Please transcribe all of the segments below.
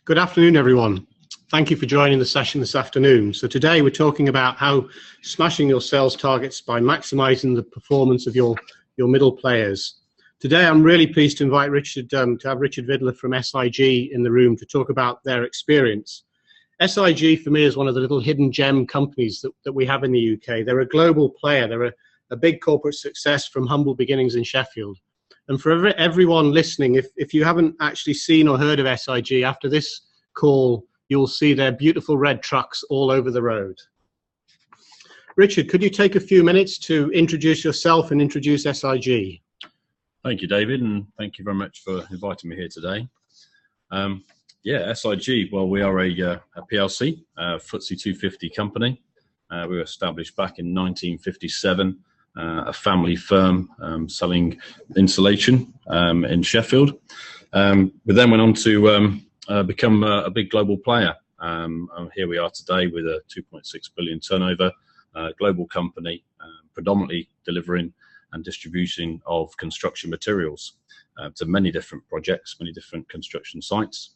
Good afternoon, everyone. Thank you for joining the session this afternoon. So today we're talking about how smashing your sales targets by maximizing the performance of your middle players. Today I'm really pleased to invite Richard to have Richard Vidler from SIG in the room to talk about their experience. SIG for me is one of the little hidden gem companies that we have in the UK. They're a global player. They're a big corporate success from humble beginnings in Sheffield. And for everyone listening, if you haven't actually seen or heard of SIG, after this call, you'll see their beautiful red trucks all over the road. Richard, could you take a few minutes to introduce yourself and introduce SIG? Thank you, David, and thank you very much for inviting me here today. SIG, well, we are a PLC, FTSE 250 company. We were established back in 1957. A family firm selling insulation in Sheffield. We then went on to become a big global player. And here we are today with a 2.6 billion turnover, global company, predominantly delivering and distributing of construction materials to many different projects, many different construction sites.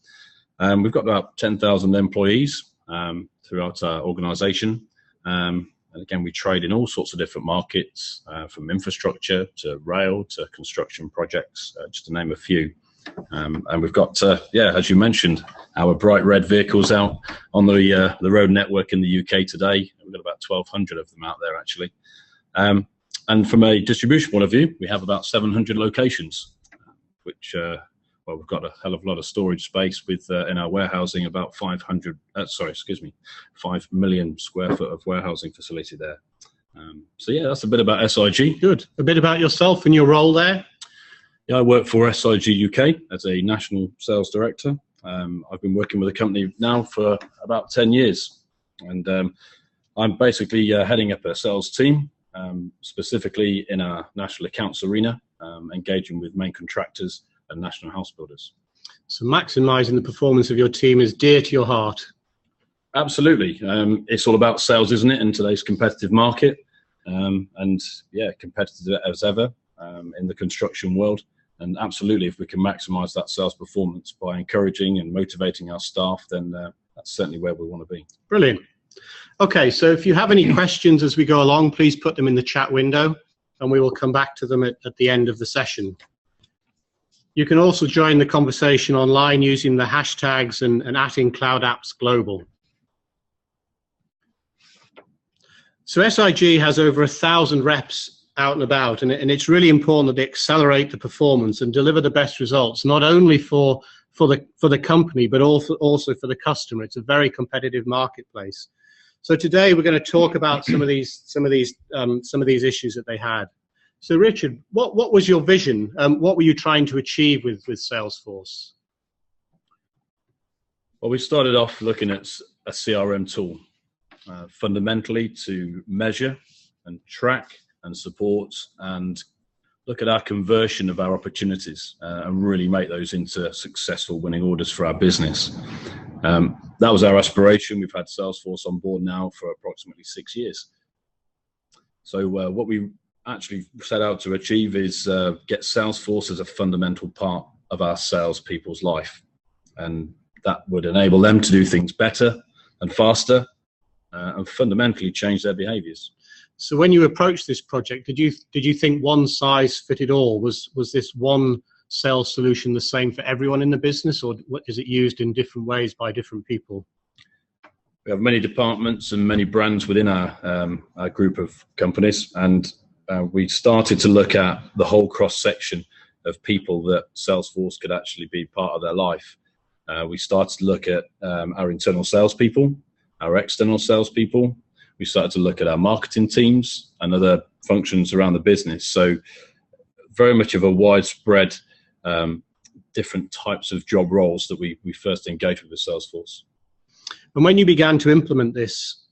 We've got about 10,000 employees throughout our organisation. And again, we trade in all sorts of different markets, from infrastructure to rail to construction projects, just to name a few. And we've got, as you mentioned, our bright red vehicles out on the road network in the UK today. We've got about 1,200 of them out there, actually. And from a distribution point of view, we have about 700 locations, which we've got a hell of a lot of storage space with in our warehousing, about 5 million square foot of warehousing facility there. That's a bit about SIG. Good. A bit about yourself and your role there. Yeah, I work for SIG UK as a national sales director. I've been working with the company now for about 10 years, and I'm basically heading up a sales team, specifically in our national accounts arena, engaging with main contractors and national house builders. So maximising the performance of your team is dear to your heart. Absolutely. It's all about sales, isn't it, in today's competitive market? Competitive as ever in the construction world. And absolutely, if we can maximise that sales performance by encouraging and motivating our staff, then that's certainly where we want to be. Brilliant. Okay, so if you have any questions as we go along, please put them in the chat window and we will come back to them at the end of the session. You can also join the conversation online using the hashtags and @IncloudAppsGlobal. So SIG has over 1,000 reps out and about, and it's really important that they accelerate the performance and deliver the best results, not only for the company, but also for the customer. It's a very competitive marketplace. So today we're going to talk about some of these issues that they had. So Richard, what was your vision? What were you trying to achieve with Salesforce? Well, we started off looking at a CRM tool, fundamentally to measure and track and support and look at our conversion of our opportunities and really make those into successful winning orders for our business. That was our aspiration. We've had Salesforce on board now for approximately 6 years. So what we actually set out to achieve is get Salesforce as a fundamental part of our salespeople's life, and that would enable them to do things better and faster and fundamentally change their behaviours. So when you approached this project, did you think one size fitted all? Was this one sales solution the same for everyone in the business, or is it used in different ways by different people? We have many departments and many brands within our group of companies, and we started to look at the whole cross-section of people that Salesforce could actually be part of their life. We started to look at our internal salespeople, our external salespeople. We started to look at our marketing teams and other functions around the business. So very much of a widespread, different types of job roles that we first engaged with Salesforce. And when you began to implement this,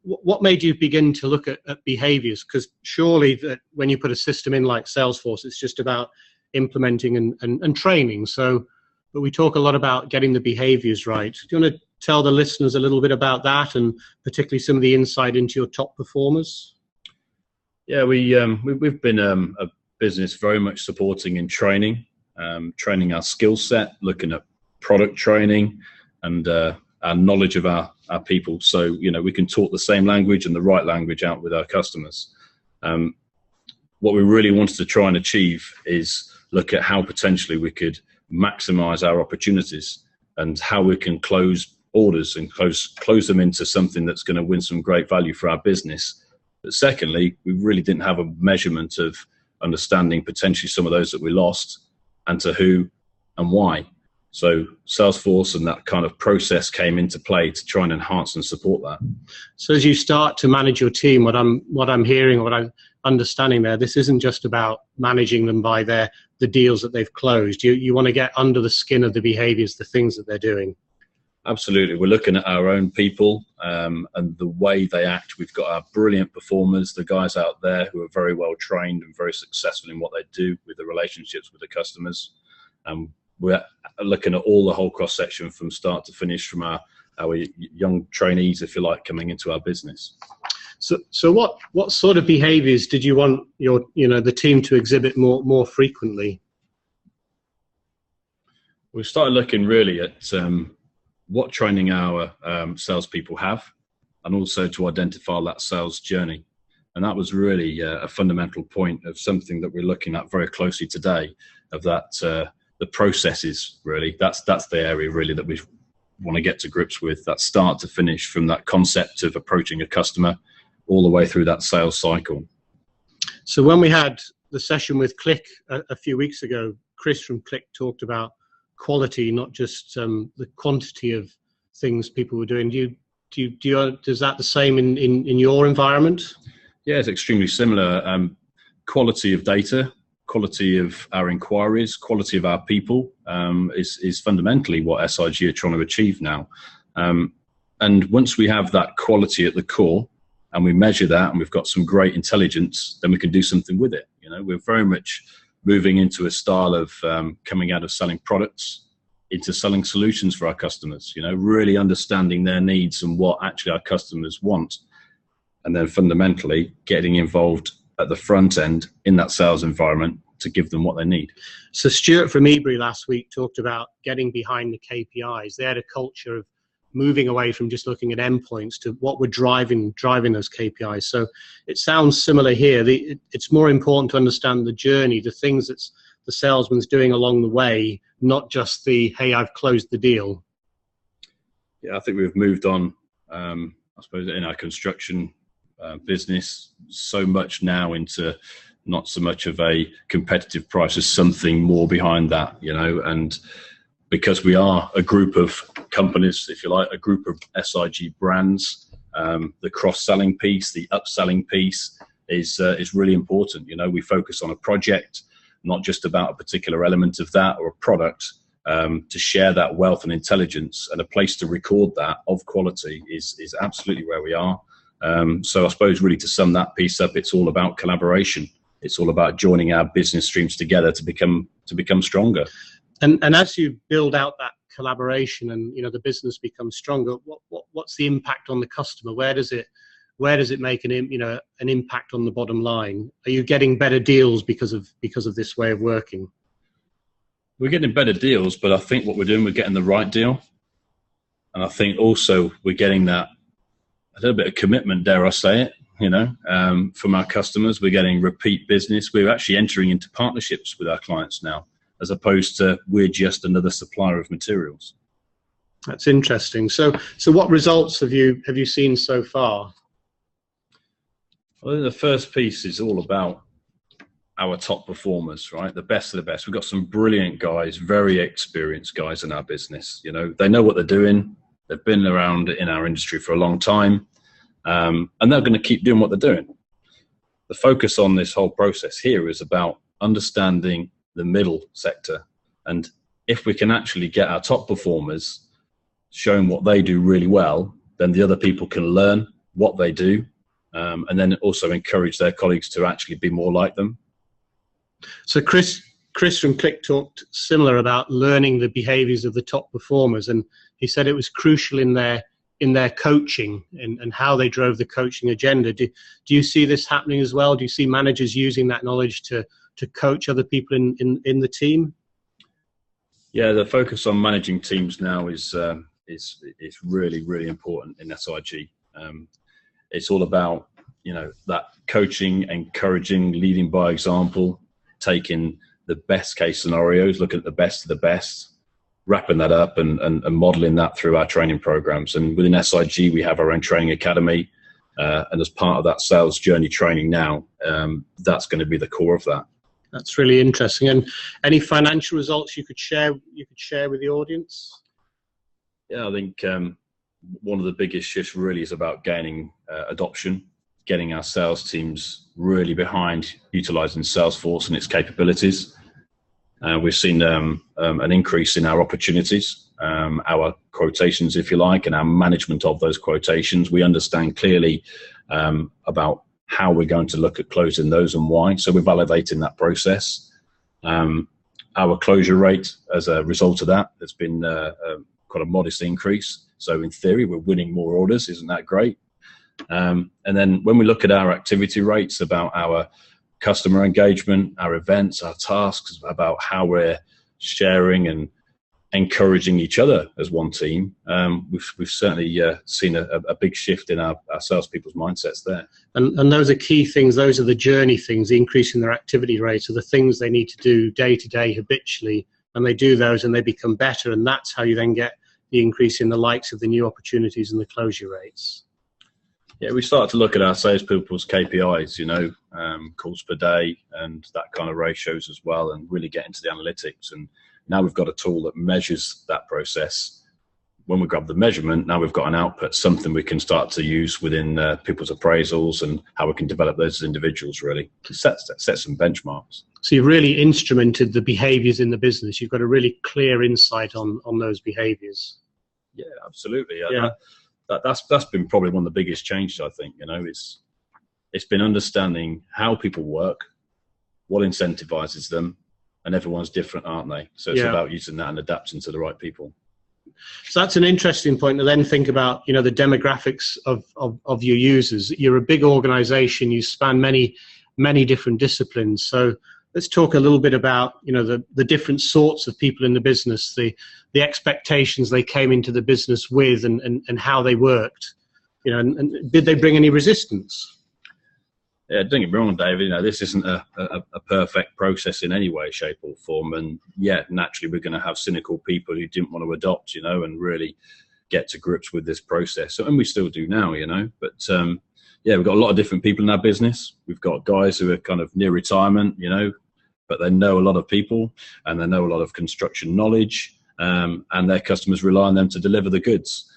what made you begin to look at behaviours? Because surely that when you put a system in like Salesforce, it's just about implementing and training. But we talk a lot about getting the behaviours right. Do you want to tell the listeners a little bit about that, and particularly some of the insight into your top performers? Yeah, we've been a business very much supporting in training, training our skill set, looking at product training, and our knowledge of our people. So, we can talk the same language and the right language out with our customers. What we really wanted to try and achieve is look at how potentially we could maximize our opportunities and how we can close orders and close them into something that's going to win some great value for our business. But secondly, we really didn't have a measurement of understanding potentially some of those that we lost and to who and why. So Salesforce and that kind of process came into play to try and enhance and support that. So as you start to manage your team, what I'm hearing, what I'm understanding there, this isn't just about managing them by the deals that they've closed. You want to get under the skin of the behaviours, the things that they're doing. Absolutely. We're looking at our own people and the way they act. We've got our brilliant performers, the guys out there who are very well trained and very successful in what they do with the relationships with the customers. We're looking at all the whole cross section from start to finish, from our young trainees, if you like, coming into our business. So what sort of behaviours did you want the team to exhibit more frequently? We started looking really at what training our salespeople have, and also to identify that sales journey. And that was really a fundamental point of something that we're looking at very closely today, of that the processes, really. That's the area really that we want to get to grips with, that start to finish, from that concept of approaching a customer all the way through that sales cycle. So when we had the session with Click a few weeks ago, Chris from Click talked about quality, not just the quantity of things people were doing. Is that the same in your environment? Yeah, it's extremely similar. Quality of data, quality of our inquiries, quality of our people is fundamentally what SIG are trying to achieve now. And once we have that quality at the core and we measure that and we've got some great intelligence, then we can do something with it. We're very much moving into a style of coming out of selling products into selling solutions for our customers, really understanding their needs and what actually our customers want. And then fundamentally getting involved at the front end in that sales environment to give them what they need. So Stuart from eBury last week talked about getting behind the KPIs. They had a culture of moving away from just looking at endpoints to what were driving those KPIs. So it sounds similar here. It's more important to understand the journey, the things that the salesman's doing along the way, not just the, hey, I've closed the deal. Yeah, I think we've moved on, I suppose, in our construction business so much now into not so much of a competitive price as something more behind that, and because we are a group of companies, if you like, a group of SIG brands, the cross-selling piece, the upselling piece is really important. We focus on a project, not just about a particular element of that or a product, to share that wealth and intelligence, and a place to record that of quality is absolutely where we are. So I suppose really to sum that piece up, it's all about collaboration. It's all about joining our business streams together to become stronger. And as you build out that collaboration and the business becomes stronger, what's the impact on the customer? Where does it make an impact on the bottom line? Are you getting better deals because of this way of working? We're getting better deals, but I think what we're doing, we're getting the right deal, and I think also we're getting that a little bit of commitment, dare I say it, from our customers. We're getting repeat business. We're actually entering into partnerships with our clients now, as opposed to we're just another supplier of materials. That's interesting. So what results have you seen so far? Well, the first piece is all about our top performers, right? The best of the best. We've got some brilliant guys, very experienced guys in our business. They know what they're doing. They've been around in our industry for a long time, and they're going to keep doing what they're doing. The focus on this whole process here is about understanding the middle sector, and if we can actually get our top performers showing what they do really well, then the other people can learn what they do, and then also encourage their colleagues to actually be more like them. So Chris from Click talked similar about learning the behaviours of the top performers, and he said it was crucial in their coaching and how they drove the coaching agenda. Do you see this happening as well? Do you see managers using that knowledge to coach other people in the team? Yeah, the focus on managing teams now is is really, really important in SIG. It's all about, that coaching, encouraging, leading by example, taking the best case scenarios, looking at the best of the best, wrapping that up and modeling that through our training programs. And within SIG, we have our own training academy. And as part of that sales journey training now, that's going to be the core of that. That's really interesting. And any financial results you could share with the audience? Yeah, I think one of the biggest shifts really is about gaining adoption, getting our sales teams really behind utilising Salesforce and its capabilities. We've seen an increase in our opportunities, our quotations, if you like, and our management of those quotations. We understand clearly about how we're going to look at closing those and why. So we're validating that process. Our closure rate as a result of that has been quite a modest increase. So in theory, we're winning more orders. Isn't that great? And then when we look at our activity rates, about our customer engagement, our events, our tasks, about how we're sharing and encouraging each other as one team, we've certainly seen a big shift in our salespeople's mindsets there. And those are key things. Those are the journey things, the increase in their activity rates, are the things they need to do day to day habitually. And they do those and they become better. And that's how you then get the increase in the likes of the new opportunities and the closure rates. Yeah, we start to look at our salespeople's KPIs, calls per day and that kind of ratios as well, and really get into the analytics. And now we've got a tool that measures that process. When we grab the measurement, now we've got an output, something we can start to use within people's appraisals and how we can develop those as individuals, really. Set some benchmarks. So you've really instrumented the behaviours in the business. You've got a really clear insight on those behaviours. Yeah, absolutely. Yeah. That's been probably one of the biggest changes, I think. It's been understanding how people work, what incentivizes them, and everyone's different, aren't they? So it's about using that and adapting to the right people. So that's an interesting point to then think about, the demographics of your users. You're a big organization, you span many different disciplines. So let's talk a little bit about, the different sorts of people in the business, the expectations they came into the business with, and how they worked, and did they bring any resistance? Yeah, don't get me wrong, David. This isn't a perfect process in any way, shape, or form. And naturally, we're going to have cynical people who didn't want to adopt, and really get to grips with this process. And we still do now, But we've got a lot of different people in our business. We've got guys who are kind of near retirement, but they know a lot of people and they know a lot of construction knowledge, and their customers rely on them to deliver the goods.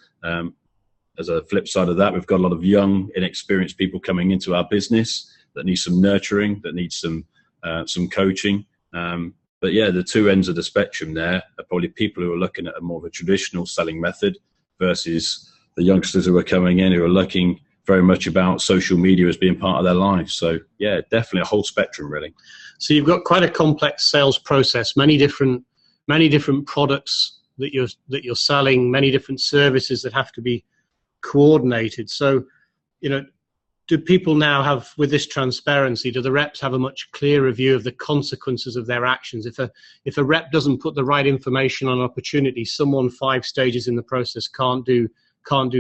As a flip side of that, we've got a lot of young, inexperienced people coming into our business that need some nurturing, that need some coaching. But the two ends of the spectrum there are probably people who are looking at a more of a traditional selling method versus the youngsters who are coming in who are looking very much about social media as being part of their lives. So definitely a whole spectrum, really. So you've got quite a complex sales process, many different products that you're selling, many different services that have to be coordinated. So, do people now have, with this transparency, do the reps have a much clearer view of the consequences of their actions? If a rep doesn't put the right information on opportunity, someone 5 stages in the process can't do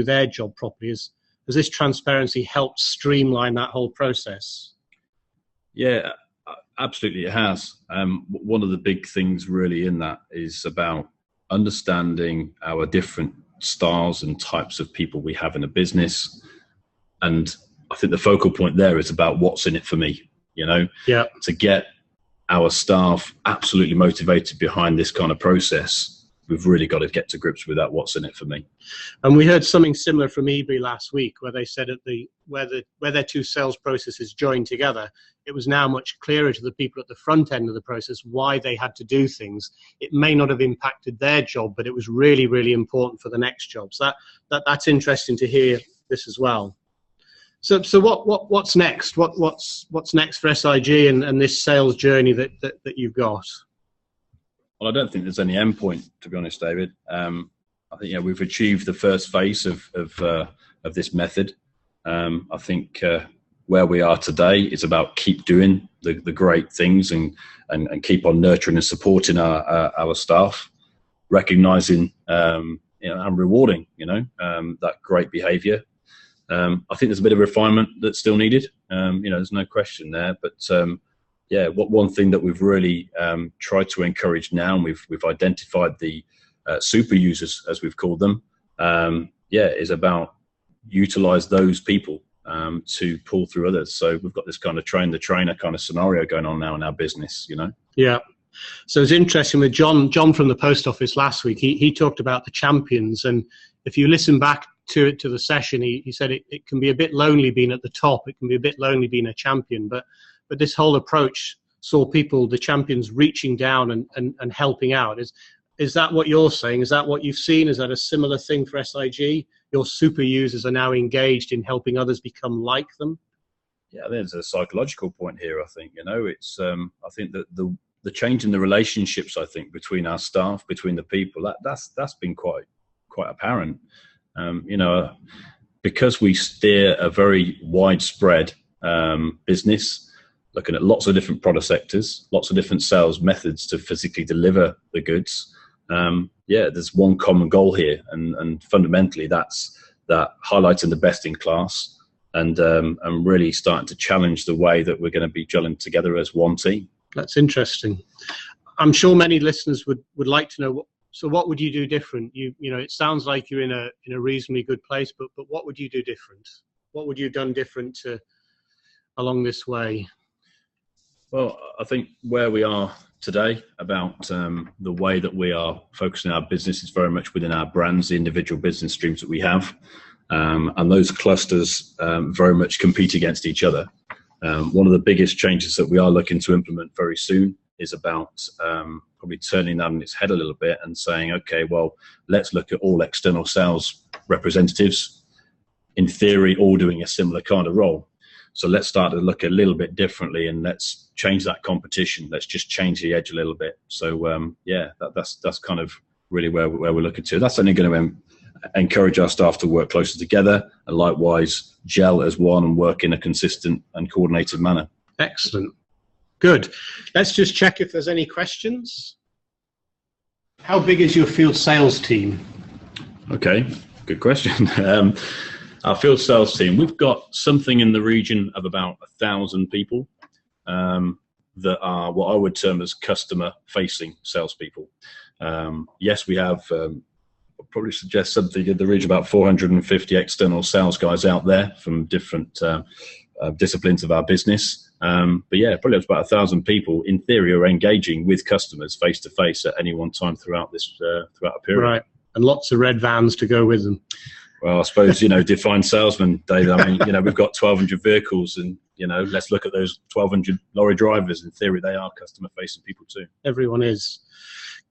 their job properly. Has this transparency helped streamline that whole process? Yeah, absolutely it has. One of the big things really in that is about understanding our different styles and types of people we have in a business. And I think the focal point there is about what's in it for me, to get our staff absolutely motivated behind this kind of process. We've really got to get to grips with that. What's in it for me? And we heard something similar from eBay last week, where they said where their 2 sales processes joined together, it was now much clearer to the people at the front end of the process why they had to do things. It may not have impacted their job, but it was really, really important for the next job. So that's interesting to hear this as well. So what's next? What's next for SIG and this sales journey that you've got? Well, I don't think there's any end point, to be honest, David. I think we've achieved the first phase of this method. I think where we are today is about keep doing the great things and keep on nurturing and supporting our staff, recognizing and rewarding, that great behaviour. I think there's a bit of refinement that's still needed. There's no question there. But one thing that we've really tried to encourage now, and we've identified the super users, as we've called them, is about utilise those people to pull through others. So we've got this kind of train the trainer kind of scenario going on now in our business. Yeah. So it's interesting with John from the post office last week. He talked about the champions, and if you listen back to the session, he said it can be a bit lonely being at the top. It can be a bit lonely being a champion, but this whole approach saw people, the champions, reaching down and helping out. Is that what you're saying? Is that what you've seen? Is that a similar thing for SIG? Your super users are now engaged in helping others become like them? Yeah, there's a psychological point here. I think it's. I think that the change in the relationships, I think, between our staff, between the people, that's been quite apparent. Because we steer a very widespread business, looking at lots of different product sectors, lots of different sales methods to physically deliver the goods. There's one common goal here, and fundamentally that's that highlighting the best in class and really starting to challenge the way that we're going to be gelling together as one team. That's interesting. I'm sure many listeners would like to know what would you do different? It sounds like you're in a reasonably good place, but what would you do different? What would you have done different along this way? Well, I think where we are today about the way that we are focusing our business is very much within our brands, the individual business streams that we have, and those clusters very much compete against each other. One of the biggest changes that we are looking to implement very soon is about probably turning that on its head a little bit and saying, okay, well, let's look at all external sales representatives, in theory, all doing a similar kind of role. So let's start to look a little bit differently, and let's change that competition. Let's just change the edge a little bit. So that's kind of really where we're looking to. That's only going to encourage our staff to work closer together, and likewise gel as one and work in a consistent and coordinated manner. Excellent. Good. Let's just check if there's any questions. How big is your field sales team? Okay, good question. Our field sales team, we've got something in the region of about 1,000 people that are what I would term as customer-facing salespeople. Yes, we have, I'll probably suggest something in the region about 450 external sales guys out there from different disciplines of our business. But yeah, probably about 1,000 people in theory are engaging with customers face to face at any one time throughout a period. Right, and lots of red vans to go with them. Well, I suppose, define salesman, David. I mean, we've got 1,200 vehicles, and let's look at those 1,200 lorry drivers. In theory, they are customer facing people too. Everyone is.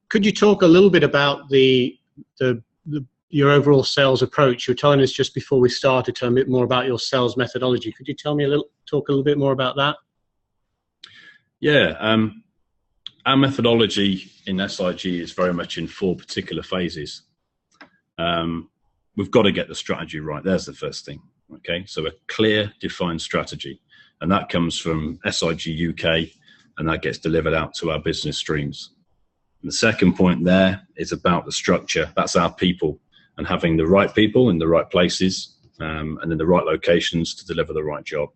Could you talk a little bit about your overall sales approach? You were telling us just before we started, tell me a bit more about your sales methodology. Could you talk a little bit more about that? Yeah, our methodology in SIG is very much in 4 particular phases. We've got to get the strategy right. There's the first thing. Okay, so a clear, defined strategy, and that comes from SIG UK, and that gets delivered out to our business streams. And the second point there is about the structure. That's our people, and having the right people in the right places and in the right locations to deliver the right job.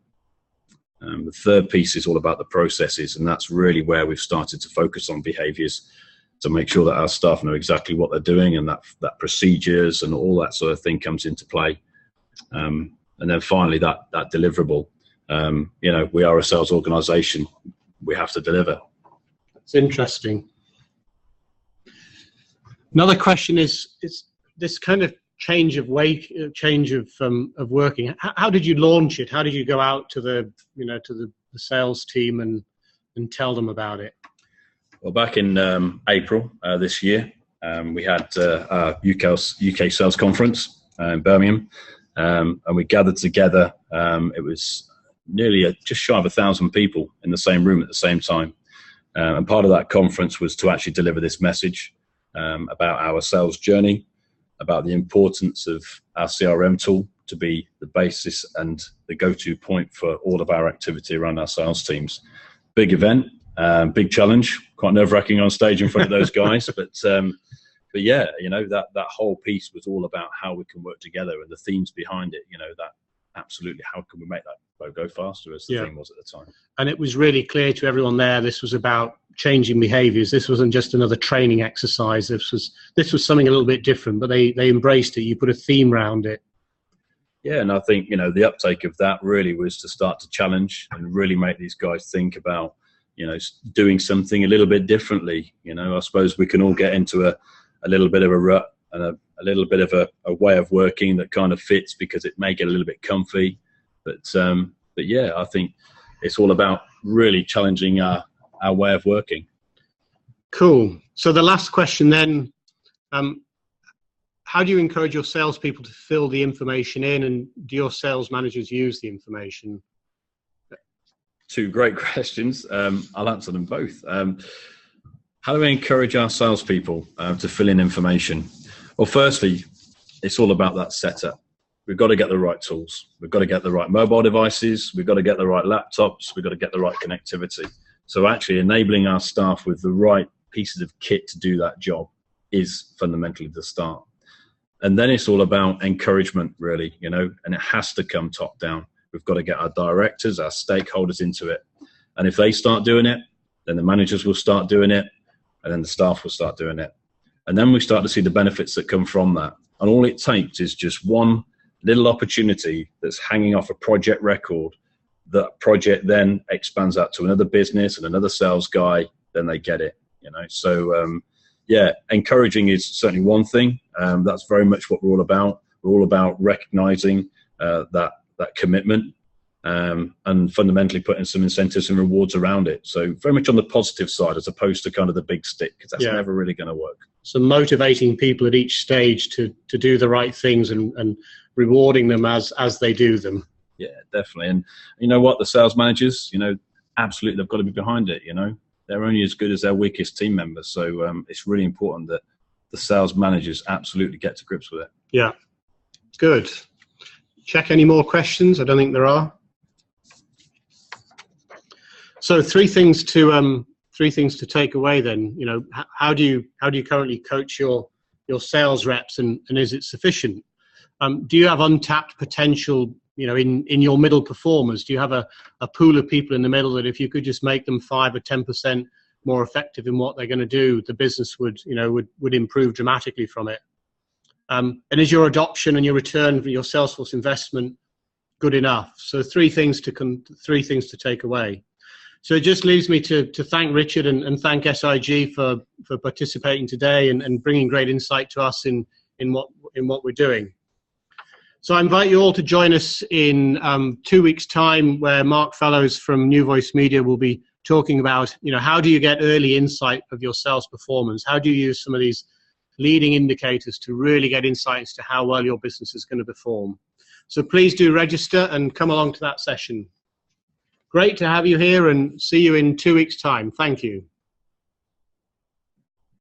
The third piece is all about the processes, and that's really where we've started to focus on behaviours to make sure that our staff know exactly what they're doing, and that procedures and all that sort of thing comes into play. And then finally, that deliverable. We are a sales organisation. We have to deliver. That's interesting. Another question is this kind of change of working. How did you launch it? How did you go out to the sales team and tell them about it? Well, back in April this year, we had our UK sales conference in Birmingham, and we gathered together. It was nearly just shy of 1,000 people in the same room at the same time. And part of that conference was to actually deliver this message about our sales journey, about the importance of our CRM tool to be the basis and the go-to point for all of our activity around our sales teams. Big event, big challenge, quite nerve-wracking on stage in front of those guys, but but yeah, that whole piece was all about how we can work together, and the themes behind it. That absolutely, how can we make that boat go faster, as the theme was at the time. And it was really clear to everyone there, this was about changing behaviours. This wasn't just another training exercise. This was something a little bit different, but they embraced it. You put a theme around it. Yeah, and I think the uptake of that really was to start to challenge and really make these guys think about doing something a little bit differently. I suppose we can all get into a little bit of a rut and a little bit of a way of working that kind of fits because it may get a little bit comfy. But yeah, I think it's all about really challenging our way of working. Cool. So the last question then, how do you encourage your salespeople to fill the information in, and do your sales managers use the information? Two great questions. I'll answer them both. How do we encourage our salespeople to fill in information? Well, firstly, it's all about that setup. We've got to get the right tools. We've got to get the right mobile devices. We've got to get the right laptops. We've got to get the right connectivity. So actually enabling our staff with the right pieces of kit to do that job is fundamentally the start. And then it's all about encouragement, really, and it has to come top down. We've got to get our directors, our stakeholders into it. And if they start doing it, then the managers will start doing it, and then the staff will start doing it. And then we start to see the benefits that come from that. And all it takes is just one little opportunity that's hanging off a project record. That project then expands out to another business and another sales guy, then they get it, So, yeah, encouraging is certainly one thing. That's very much what we're all about. We're all about recognizing that commitment and fundamentally putting some incentives and rewards around it. So very much on the positive side as opposed to kind of the big stick, because that's never really going to work. So motivating people at each stage to do the right things and rewarding them as they do them. Yeah, definitely. And you know what? The sales managers, absolutely, they've got to be behind it. They're only as good as their weakest team members. So it's really important that the sales managers absolutely get to grips with it. Yeah, good. Check any more questions? I don't think there are. So three things to take away then. How do you currently coach your sales reps, and is it sufficient? Do you have untapped potential, in your middle performers? Do you have a pool of people in the middle that if you could just make them 5 or 10% more effective in what they're going to do, the business would improve dramatically from it? And is your adoption and your return for your Salesforce investment good enough? So three things to take away. So it just leaves me to thank Richard and thank SIG for participating today and bringing great insight to us in what we're doing. So I invite you all to join us in 2 weeks' time, where Mark Fellows from New Voice Media will be talking about, how do you get early insight of your sales performance? How do you use some of these leading indicators to really get insights to how well your business is going to perform? So please do register and come along to that session. Great to have you here, and see you in 2 weeks' time. Thank you.